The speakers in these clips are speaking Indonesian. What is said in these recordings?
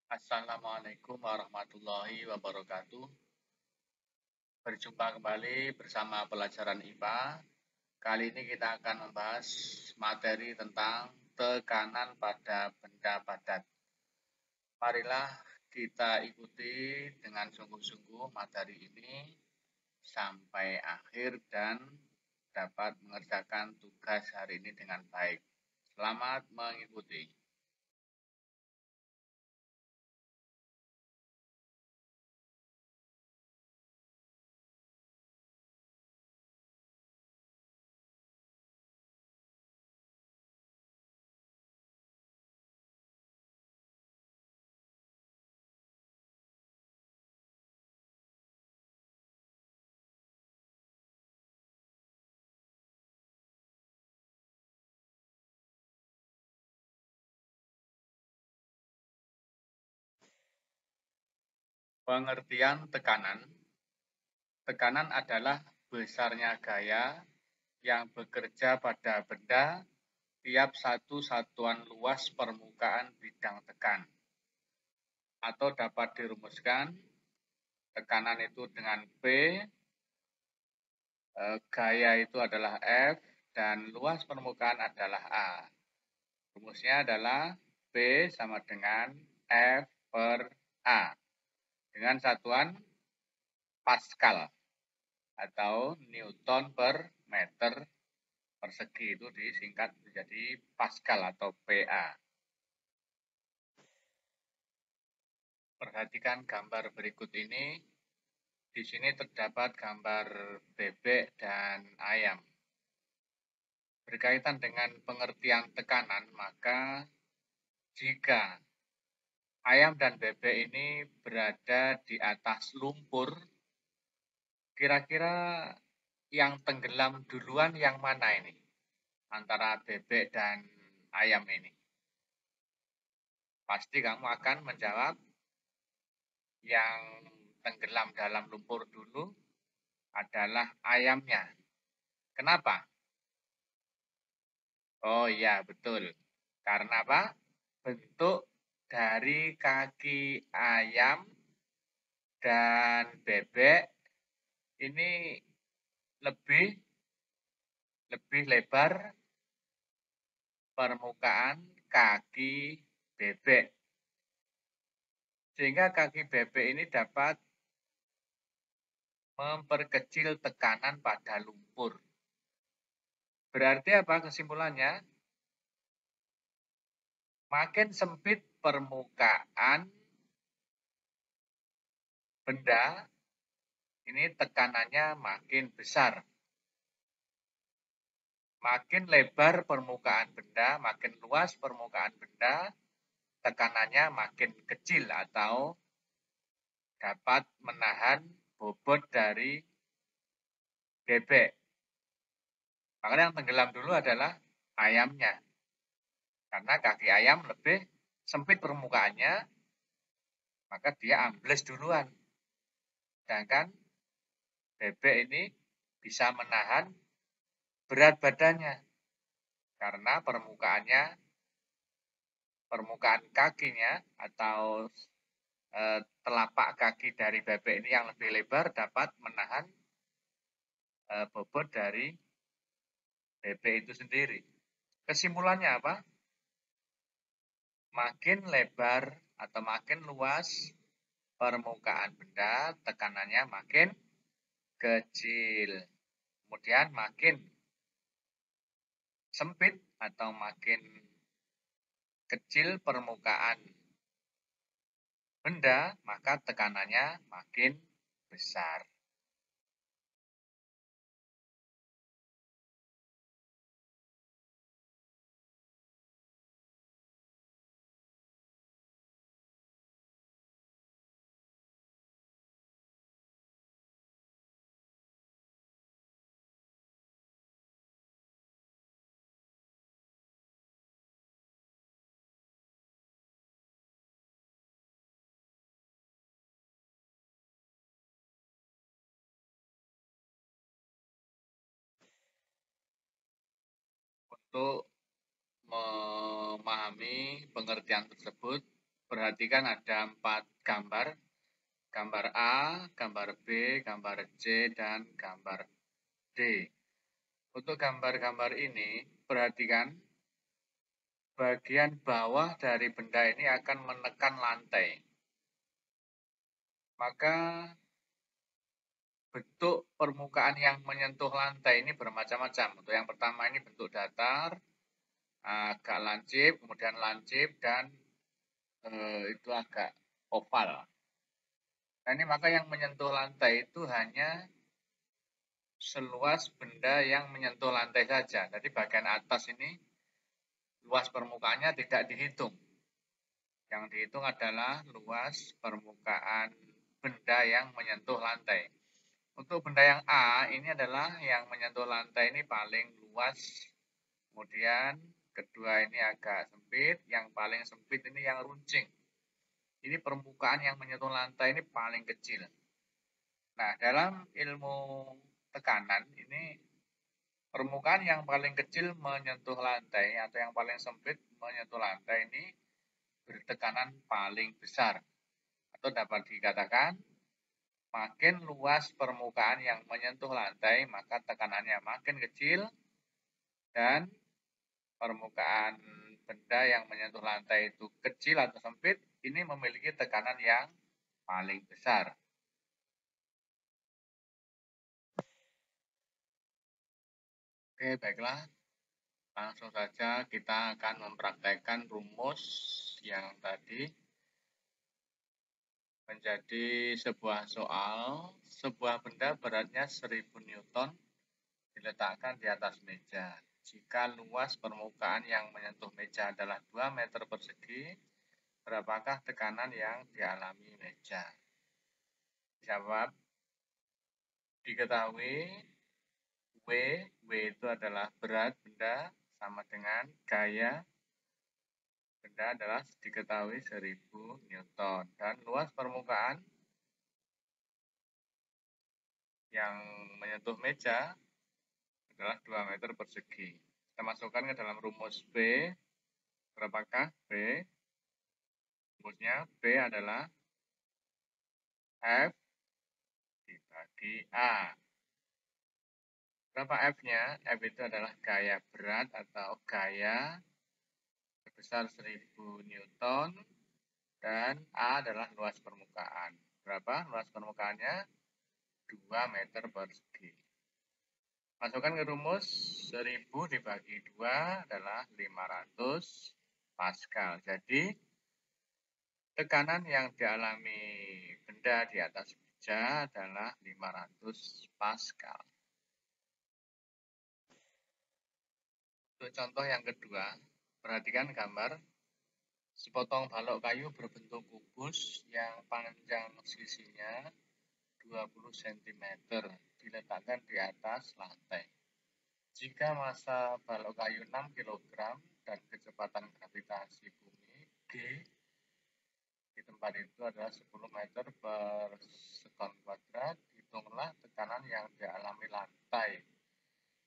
Assalamualaikum warahmatullahi wabarakatuh. Berjumpa kembali bersama pelajaran IPA. Kali ini kita akan membahas materi tentang tekanan pada benda padat. Marilah kita ikuti dengan sungguh-sungguh materi ini sampai akhir dan dapat mengerjakan tugas hari ini dengan baik. Selamat mengikuti. Pengertian tekanan. Tekanan adalah besarnya gaya yang bekerja pada benda tiap satu satuan luas permukaan bidang tekan. Atau dapat dirumuskan, tekanan itu dengan P, gaya itu adalah F, dan luas permukaan adalah A. Rumusnya adalah P sama dengan F per A. Dengan satuan Pascal atau Newton per meter persegi, itu disingkat menjadi Pascal atau PA. Perhatikan gambar berikut ini. Di sini terdapat gambar bebek dan ayam. Berkaitan dengan pengertian tekanan, maka jika ayam dan bebek ini berada di atas lumpur, kira-kira yang tenggelam duluan yang mana ini? Antara bebek dan ayam ini. Pasti kamu akan menjawab yang tenggelam dalam lumpur dulu adalah ayamnya. Kenapa? Oh iya, betul. Karena apa? Bentuk dari kaki ayam dan bebek ini lebih lebar permukaan kaki bebek. Sehingga kaki bebek ini dapat memperkecil tekanan pada lumpur. Berarti apa kesimpulannya? Makin sempit permukaan benda, ini tekanannya makin besar. Makin lebar permukaan benda, makin luas permukaan benda, tekanannya makin kecil atau dapat menahan bobot dari bebek. Makanya yang tenggelam dulu adalah ayamnya. Karena kaki ayam lebih sempit permukaannya, maka dia ambles duluan. Sedangkan bebek ini bisa menahan berat badannya. Karena permukaan kakinya atau telapak kaki dari bebek ini yang lebih lebar dapat menahan bobot dari bebek itu sendiri. Kesimpulannya apa? Makin lebar atau makin luas permukaan benda, tekanannya makin kecil. Kemudian makin sempit atau makin kecil permukaan benda, maka tekanannya makin besar. Untuk memahami pengertian tersebut, perhatikan ada 4 gambar. Gambar A, gambar B, gambar C, dan gambar D. Untuk gambar-gambar ini, perhatikan bagian bawah dari benda ini akan menekan lantai. Maka bentuk permukaan yang menyentuh lantai ini bermacam-macam. Untuk yang pertama ini bentuk datar, agak lancip, kemudian lancip, dan itu agak oval. Nah ini maka yang menyentuh lantai itu hanya seluas benda yang menyentuh lantai saja. Jadi bagian atas ini luas permukaannya tidak dihitung. Yang dihitung adalah luas permukaan benda yang menyentuh lantai. Untuk benda yang A, ini adalah yang menyentuh lantai ini paling luas. Kemudian kedua ini agak sempit, yang paling sempit ini yang runcing. Ini permukaan yang menyentuh lantai ini paling kecil. Nah, dalam ilmu tekanan ini permukaan yang paling kecil menyentuh lantai atau yang paling sempit menyentuh lantai ini bertekanan paling besar. Atau dapat dikatakan makin luas permukaan yang menyentuh lantai, maka tekanannya makin kecil, dan permukaan benda yang menyentuh lantai itu kecil atau sempit, ini memiliki tekanan yang paling besar. Oke, baiklah. Langsung saja kita akan mempraktekkan rumus yang tadi. Menjadi sebuah soal, sebuah benda beratnya 1000 Newton diletakkan di atas meja. Jika luas permukaan yang menyentuh meja adalah 2 meter persegi, berapakah tekanan yang dialami meja? Jawab, diketahui W itu adalah berat benda sama dengan gaya benda adalah diketahui 1000 Newton. Dan luas permukaan yang menyentuh meja adalah 2 meter persegi. Kita masukkan ke dalam rumus B. Berapakah B? Rumusnya B adalah F dibagi A. Berapa F-nya? F itu adalah gaya berat atau gaya sebesar 1000 Newton. Dan A adalah luas permukaan. Berapa luas permukaannya? 2 meter persegi. Masukkan ke rumus 1000 dibagi 2 adalah 500 Pascal. Jadi tekanan yang dialami benda di atas meja adalah 500 Pascal. Untuk contoh yang kedua, perhatikan gambar. Sepotong balok kayu berbentuk kubus yang panjang sisinya 20 cm diletakkan di atas lantai. Jika massa balok kayu 6 kg dan kecepatan gravitasi bumi G di tempat itu adalah 10 meter per sekon kuadrat, hitunglah tekanan yang dialami lantai.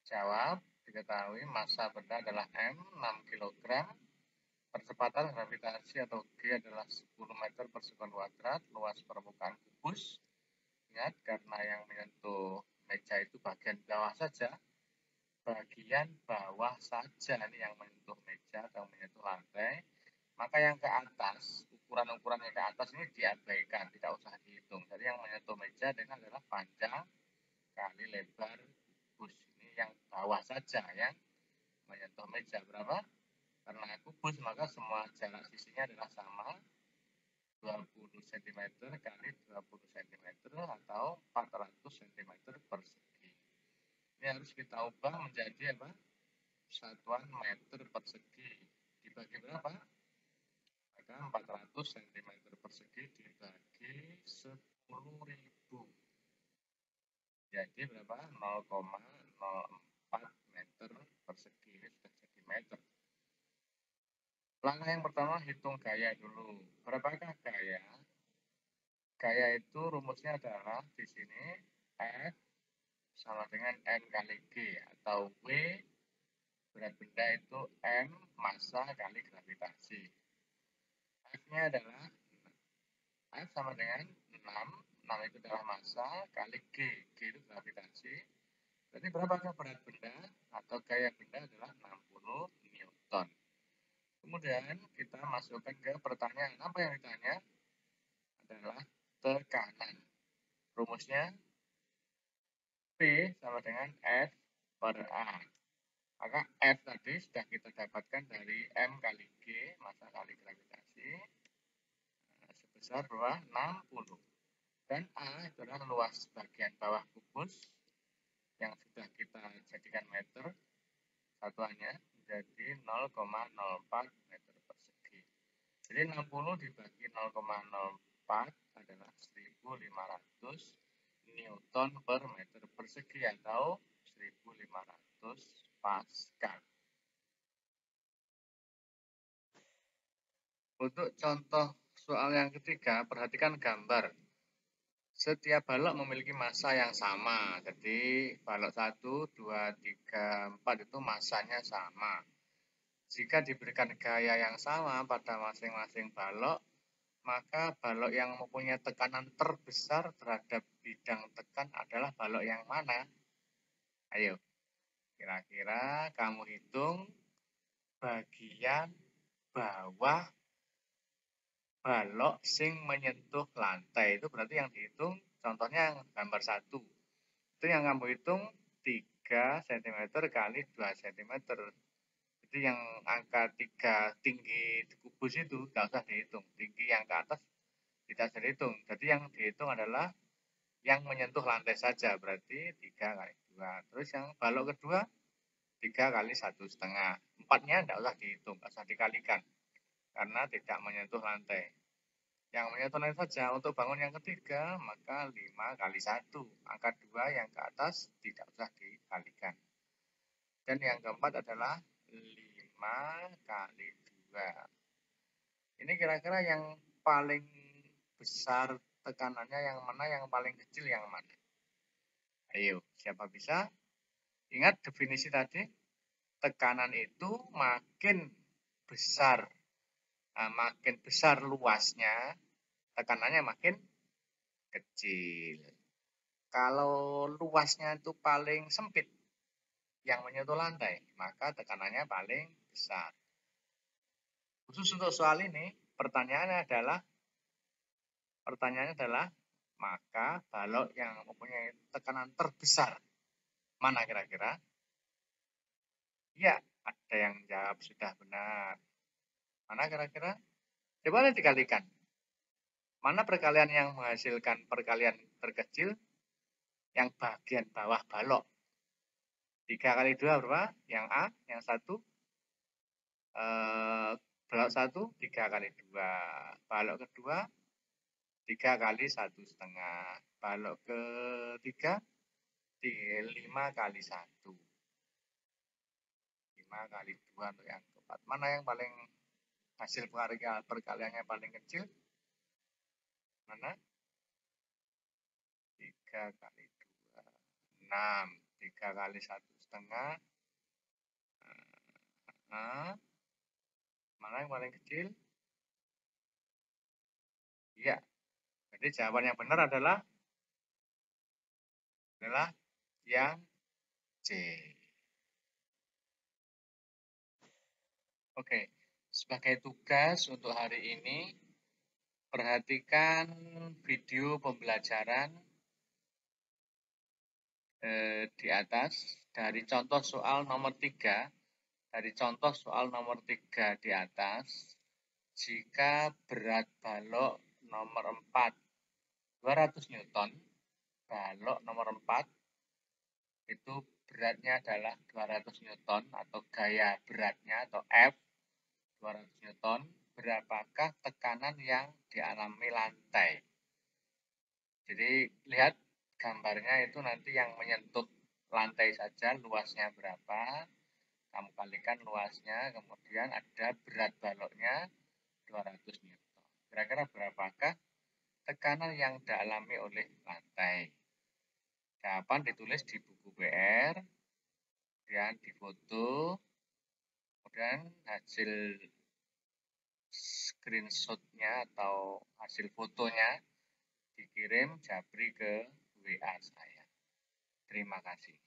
Jawab, diketahui massa benda adalah M, 6 kg, percepatan gravitasi atau G adalah 10 meter per sekon kuadrat, luas permukaan kubus. Ingat, karena yang menyentuh meja itu bagian bawah saja, bagian bawah saja ini yang menyentuh meja atau menyentuh lantai, maka yang ke atas, ukuran-ukuran yang ke atas ini diabaikan, tidak usah dihitung. Jadi yang menyentuh meja ini adalah panjang kali lebar kubus. Ini yang bawah saja yang menyentuh meja. Berapa? Karena kubus maka semua jarak sisinya adalah sama, 20 cm kali 20 cm atau 400 cm persegi. Ini harus kita ubah menjadi apa? Satuan meter persegi. Dibagi berapa? Maka 400 cm persegi dibagi 10.000. Jadi berapa? 0,04 meter persegi. Ini sudah jadi meter. Langkah yang pertama, hitung gaya dulu. Berapakah gaya? Gaya itu rumusnya adalah di sini F sama dengan N kali G atau W berat benda itu M massa kali gravitasi. F-nya adalah F sama dengan 6. 6 itu adalah massa kali G. G itu gravitasi. Berarti berapakah berat benda atau gaya benda adalah 60 Newton. Kemudian kita masukkan ke pertanyaan. Apa yang ditanya? Adalah tekanan. Rumusnya P sama dengan F per A. Maka F tadi sudah kita dapatkan dari M kali G, massa kali gravitasi, sebesar 60. Dan A adalah luas bagian bawah kubus yang sudah kita jadikan meter satuannya menjadi 0,04 meter persegi. Jadi 60 dibagi 0,04 adalah 1500 Newton per meter persegi atau 1500 Pascal. Untuk contoh soal yang ketiga, perhatikan gambar. Setiap balok memiliki massa yang sama. Jadi balok 1, 2, 3, 4 itu massanya sama. Jika diberikan gaya yang sama pada masing-masing balok, maka balok yang mempunyai tekanan terbesar terhadap bidang tekan adalah balok yang mana? Ayo, kira-kira kamu hitung bagian bawah balok sing menyentuh lantai. Itu berarti yang dihitung, contohnya gambar 1. Itu yang kamu hitung 3 cm kali 2 cm. Jadi yang angka 3 tinggi kubus itu tidak usah dihitung. Tinggi yang ke atas tidak usah dihitung. Jadi yang dihitung adalah yang menyentuh lantai saja. Berarti 3 kali 2. Terus yang balok kedua 3 kali 1,5. 4-nya tidak usah dihitung, tidak usah dikalikan. Karena tidak menyentuh lantai. Yang menyentuh lantai saja. Untuk bangun yang ketiga, maka 5 kali 1. Angka 2 yang ke atas tidak usah dikalikan. Dan yang keempat adalah 5 kali 2. Ini kira-kira yang paling besar tekanannya yang mana, yang paling kecil yang mana? Ayo, siapa bisa? Ingat definisi tadi, tekanan itu makin besar luasnya, tekanannya makin kecil. Kalau luasnya itu paling sempit, yang menyentuh lantai, maka tekanannya paling besar. Khusus untuk soal ini, pertanyaannya adalah, maka balok yang mempunyai tekanan terbesar mana kira-kira? Ya, ada yang jawab sudah benar. Mana kira-kira? Coba dikalikan. Mana perkalian yang menghasilkan perkalian terkecil? Yang bagian bawah balok. 3 kali 2 berapa? Yang A, yang 1. Balok 1, 3 kali 2. Balok kedua, 3 kali 1,5. Balok ketiga, 5 kali 1. 5 kali 2 untuk yang keempat. Mana yang paling hasil perkaliannya paling kecil? Mana? 3 kali 2, 6. 3 kali 1,5. Mana yang paling kecil? Iya. Jadi jawaban yang benar adalah yang C. Oke, sebagai tugas untuk hari ini, perhatikan video pembelajaran di atas dari contoh soal nomor 3. Dari contoh soal nomor 3 di atas, jika berat balok nomor 4 200 Newton, balok nomor 4 itu beratnya adalah 200 Newton atau gaya beratnya atau F 200 Newton, berapakah tekanan yang dialami lantai? Jadi lihat gambarnya itu nanti yang menyentuh lantai saja luasnya berapa, kamu kalikan luasnya, kemudian ada berat baloknya 200 Newton. Kira-kira berapakah tekanan yang dialami oleh lantai? Jawaban ditulis di buku PR, kemudian difoto, kemudian hasil screenshot-nya atau hasil fotonya dikirim Japri ke WA saya. Terima kasih.